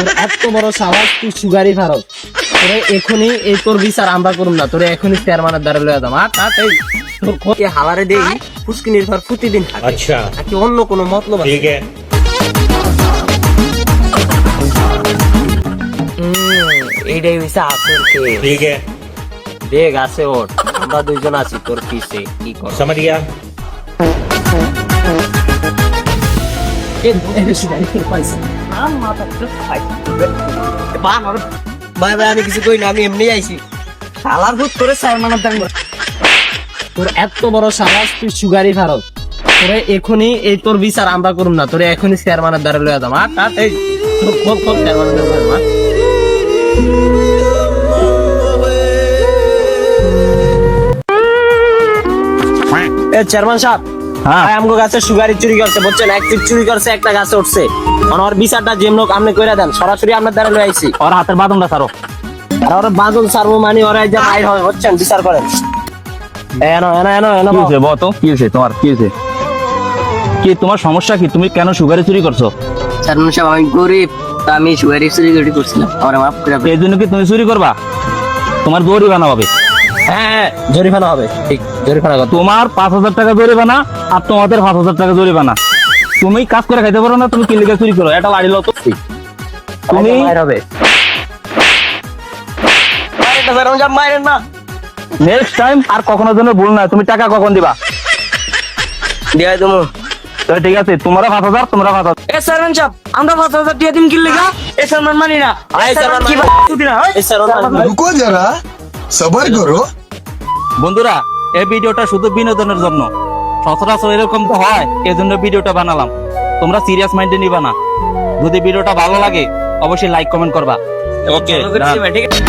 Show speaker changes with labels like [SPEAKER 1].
[SPEAKER 1] তোর এত বড় সাহস, তুই সুগারি ভারত, তোরে এখনই এই তোর বিচার আমরা করুম না, তোরে এখনই চেয়ারম্যানের দ্বারা লয়ে যাম। এই তোর খোঁজে হালারে দেই ফুসকি নির্ভর প্রতিদিন থাকে।
[SPEAKER 2] अच्छा
[SPEAKER 1] নাকি অন্য কোনো মতলব আছে?
[SPEAKER 2] ठीक है
[SPEAKER 1] এইটাই হইছে আসল খেল।
[SPEAKER 2] ठीक है
[SPEAKER 1] দেখ আছে ওর, আমরা দুইজন আছি তোর পিছে, কি কর?
[SPEAKER 2] समझ गया
[SPEAKER 1] ভাই ভাই আমি কিছু কই না, আমি এমনি আইছি। শালার ভূত করে চেয়ারম্যানের দ্বারা। তোর এত বড় সাহস, তুই সুগারি ভারত, তোরে এখনই এই তোর বিচার আমরা করুম না, তোরে এখনই চেয়ারম্যানের দ্বারা লয়ে যাম। এই তোর খোল খোল চেয়ারম্যানের দ্বারা লয়ে যাম। এ চেয়ারম্যান সাহেব,
[SPEAKER 3] হ্যাঁ
[SPEAKER 1] আমগো গাছে সুগারি চুরি করছে, বুঝছেন? এক চিপ চুরি করছে, একটা গাছে উঠছে। ওর বিচারটা যেমন হোক আপনি কইরা দেন, সরাসরি আপনার দ্বারা লয়ে আইছি।
[SPEAKER 3] ওর হাতের বাদনটা ছাড়ো।
[SPEAKER 1] আর ওর বাদল সারবো মানে ওরা যে বাইর হয়, বুঝছেন? বিচার করেন। এনো এনো এনো এনো
[SPEAKER 3] কি হয়েছে বলো তো, কি হয়েছে তোমার, কি হয়েছে, কি তোমার সমস্যা কি? তুমি কেন সুগারে চুরি করছো?
[SPEAKER 1] চেয়ারম্যান সাহেব, আমি গরিব, তা আমি সুগারি চুরি করছিলাম, আমার মাফ করে দেন।
[SPEAKER 3] এই জন্য কি তুমি চুরি করবা? তোমার জরিমানা হবে।
[SPEAKER 1] হ্যাঁ জরিমানা হবে, ঠিক জরিমানা কত?
[SPEAKER 3] তোমার 5,000 টাকা জরিমানা, আর তোমাদের 5,000 টাকা জরিমানা। তুমি কাজ করে খাইতে পারো না, তুমি কি লিগে চুরি করো? এটা বাড়ি লো তো। তুমি
[SPEAKER 1] মাইর হবে, চেয়ারম্যান সাহেব মাইরেন না।
[SPEAKER 3] নেক্সট টাইম আর কখনো যেন ভুল না। তুমি টাকা কখন দিবা?
[SPEAKER 1] দিয়ে দেবো।
[SPEAKER 3] তো ঠিক আছে, তোমরা 5,000, তোমরা 5,000।
[SPEAKER 1] এ চেয়ারম্যান সাহেব, আমরা 5,000 দিয়ে দিন কি লিগা? এ চেয়ারম্যান মানি না। এই চেয়ারম্যান কি দিনা? এই চেয়ারম্যান
[SPEAKER 4] रुको जरा सबर करो।
[SPEAKER 3] বন্ধুরা, এই ভিডিওটা শুধু বিনোদনের জন্য, সচরাচর এরকম তো হয়, এই জন্য ভিডিওটা বানালাম। তোমরা সিরিয়াস মাইন্ডে নিবা না। যদি ভিডিওটা ভালো লাগে অবশ্যই লাইক কমেন্ট করবা। ওকে
[SPEAKER 1] ঠিক আছে।